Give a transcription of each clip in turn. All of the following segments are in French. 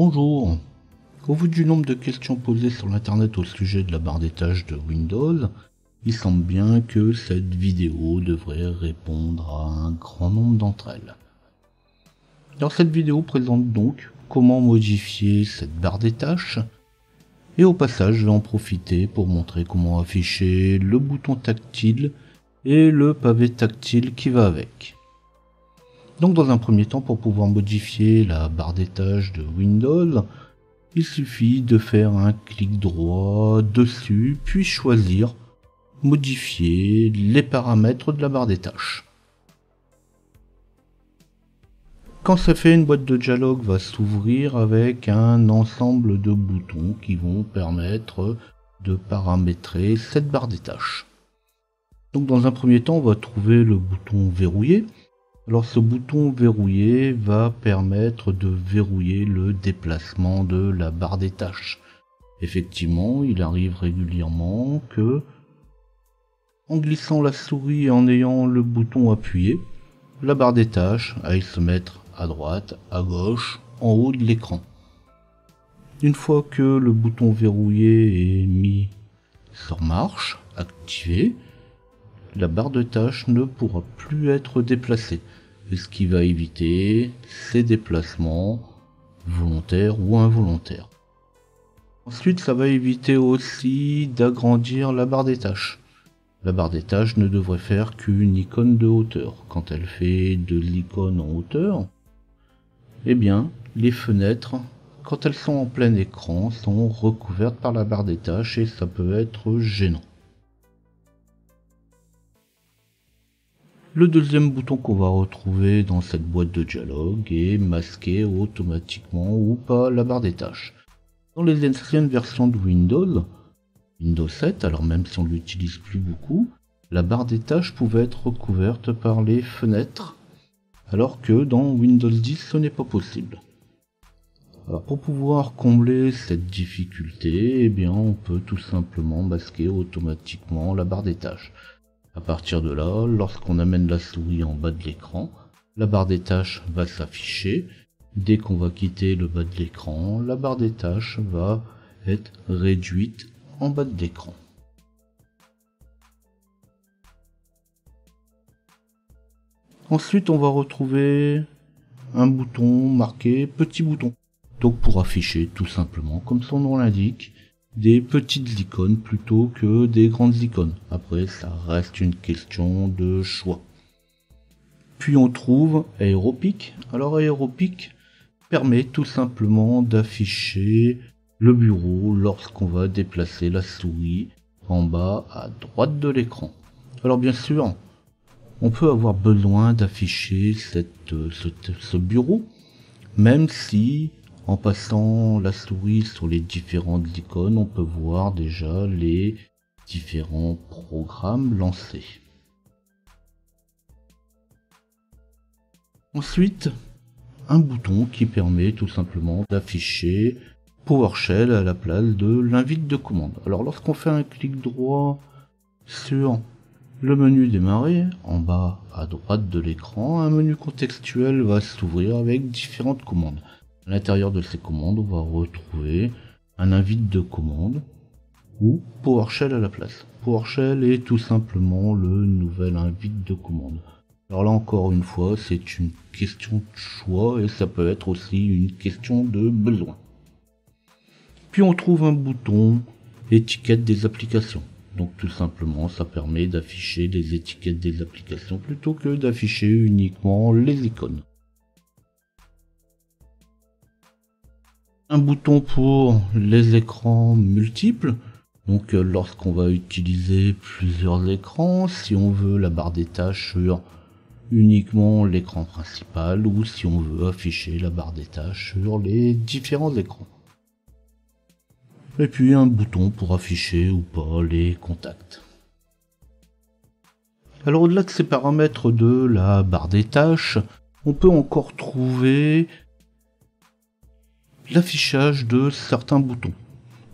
Bonjour. Au vu du nombre de questions posées sur l'internet au sujet de la barre des tâches de Windows, il semble bien que cette vidéo devrait répondre à un grand nombre d'entre elles. Alors cette vidéo présente donc comment modifier cette barre des tâches, et au passage je vais en profiter pour montrer comment afficher le bouton tactile et le pavé tactile qui va avec. Donc dans un premier temps, pour pouvoir modifier la barre des tâches de Windows, il suffit de faire un clic droit dessus, puis choisir modifier les paramètres de la barre des tâches. Quand c'est fait, une boîte de dialogue va s'ouvrir avec un ensemble de boutons qui vont permettre de paramétrer cette barre des tâches. Donc dans un premier temps, on va trouver le bouton verrouiller. Alors ce bouton verrouiller va permettre de verrouiller le déplacement de la barre des tâches. Effectivement, il arrive régulièrement que, en glissant la souris et en ayant le bouton appuyé, la barre des tâches aille se mettre à droite, à gauche, en haut de l'écran. Une fois que le bouton verrouillé est mis sur marche, activé, la barre de tâches ne pourra plus être déplacée, ce qui va éviter ces déplacements volontaires ou involontaires. Ensuite, ça va éviter aussi d'agrandir la barre des tâches. La barre des tâches ne devrait faire qu'une icône de hauteur. Quand elle fait de l'icône en hauteur, eh bien, les fenêtres, quand elles sont en plein écran, sont recouvertes par la barre des tâches et ça peut être gênant. Le deuxième bouton qu'on va retrouver dans cette boîte de dialogue est masquer automatiquement ou pas la barre des tâches. Dans les anciennes versions de Windows 7, alors même si on ne l'utilise plus beaucoup, la barre des tâches pouvait être recouverte par les fenêtres, alors que dans Windows 10 ce n'est pas possible. Alors pour pouvoir combler cette difficulté, eh bien on peut tout simplement masquer automatiquement la barre des tâches. À partir de là, lorsqu'on amène la souris en bas de l'écran, la barre des tâches va s'afficher. Dès qu'on va quitter le bas de l'écran, la barre des tâches va être réduite en bas de l'écran. Ensuite, on va retrouver un bouton marqué petit bouton. Donc pour afficher tout simplement, comme son nom l'indique, des petites icônes plutôt que des grandes icônes. Après, ça reste une question de choix. Puis on trouve Aéropic. Alors Aéropic permet tout simplement d'afficher le bureau lorsqu'on va déplacer la souris en bas à droite de l'écran. Alors bien sûr, on peut avoir besoin d'afficher ce bureau, même si en passant la souris sur les différentes icônes, on peut voir déjà les différents programmes lancés. Ensuite, un bouton qui permet tout simplement d'afficher PowerShell à la place de l'invite de commande. Alors lorsqu'on fait un clic droit sur le menu démarrer, en bas à droite de l'écran, un menu contextuel va s'ouvrir avec différentes commandes. À l'intérieur de ces commandes, on va retrouver un invite de commande ou PowerShell à la place. PowerShell est tout simplement le nouvel invite de commande. Alors là encore une fois, c'est une question de choix et ça peut être aussi une question de besoin. Puis on trouve un bouton étiquette des applications. Donc tout simplement, ça permet d'afficher les étiquettes des applications plutôt que d'afficher uniquement les icônes. Un bouton pour les écrans multiples, donc lorsqu'on va utiliser plusieurs écrans, si on veut la barre des tâches sur uniquement l'écran principal ou si on veut afficher la barre des tâches sur les différents écrans. Et puis un bouton pour afficher ou pas les contacts. Alors au-delà de ces paramètres de la barre des tâches, on peut encore trouver l'affichage de certains boutons.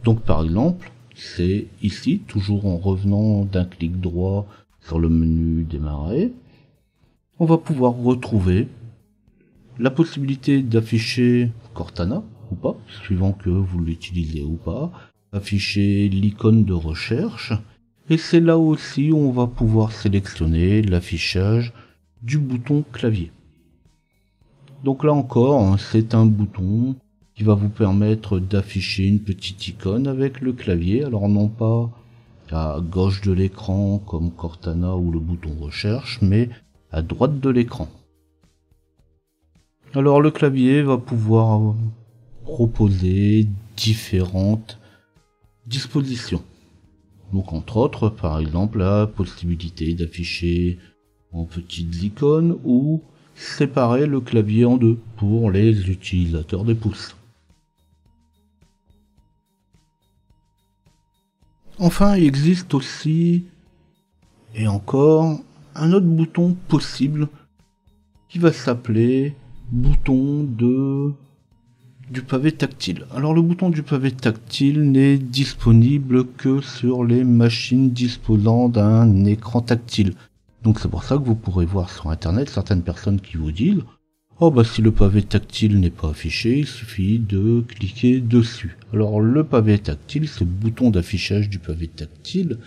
Donc par exemple, c'est ici, toujours en revenant d'un clic droit sur le menu démarrer, on va pouvoir retrouver la possibilité d'afficher Cortana. ou pas, suivant que vous l'utilisez ou pas, afficher l'icône de recherche, et c'est là aussi où on va pouvoir sélectionner l'affichage du bouton clavier. Donc là encore, hein, c'est un bouton qui va vous permettre d'afficher une petite icône avec le clavier, alors non pas à gauche de l'écran comme Cortana ou le bouton recherche, mais à droite de l'écran. Alors le clavier va pouvoir proposer différentes dispositions. Donc entre autres, par exemple, la possibilité d'afficher en petites icônes ou séparer le clavier en deux pour les utilisateurs des pouces. Enfin, il existe aussi, et encore, un autre bouton possible qui va s'appeler bouton du pavé tactile. Alors le bouton du pavé tactile n'est disponible que sur les machines disposant d'un écran tactile. Donc c'est pour ça que vous pourrez voir sur internet certaines personnes qui vous disent « Oh bah si le pavé tactile n'est pas affiché, il suffit de cliquer dessus ». Alors le pavé tactile, ce bouton d'affichage du pavé tactile,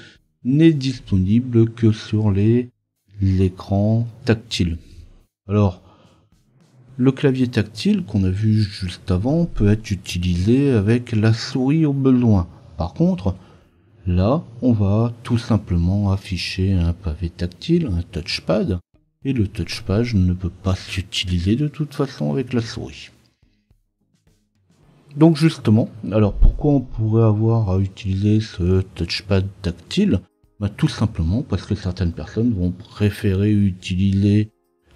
n'est disponible que sur l'écran tactile. Alors, le clavier tactile qu'on a vu juste avant peut être utilisé avec la souris au besoin. Par contre, là, on va tout simplement afficher un pavé tactile, un touchpad, et le touchpad ne peut pas s'utiliser de toute façon avec la souris. Donc justement, alors pourquoi on pourrait avoir à utiliser ce touchpad tactile ? Bah, tout simplement parce que certaines personnes vont préférer utiliser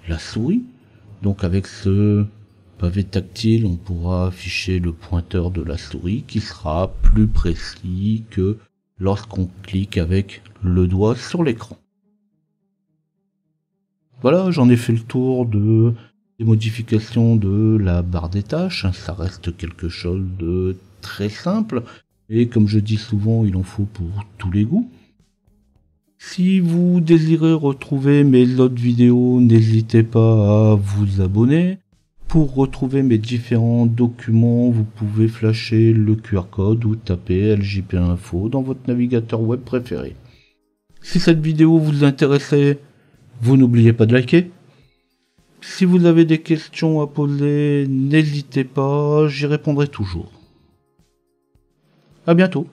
la souris. Donc avec ce pavé tactile, on pourra afficher le pointeur de la souris qui sera plus précis que lorsqu'on clique avec le doigt sur l'écran. Voilà, j'en ai fait le tour des modifications de la barre des tâches. Ça reste quelque chose de très simple et comme je dis souvent, il en faut pour tous les goûts. Si vous désirez retrouver mes autres vidéos, n'hésitez pas à vous abonner. Pour retrouver mes différents documents, vous pouvez flasher le QR code ou taper LJP Info dans votre navigateur web préféré. Si cette vidéo vous intéressait, vous n'oubliez pas de liker. Si vous avez des questions à poser, n'hésitez pas, j'y répondrai toujours. À bientôt.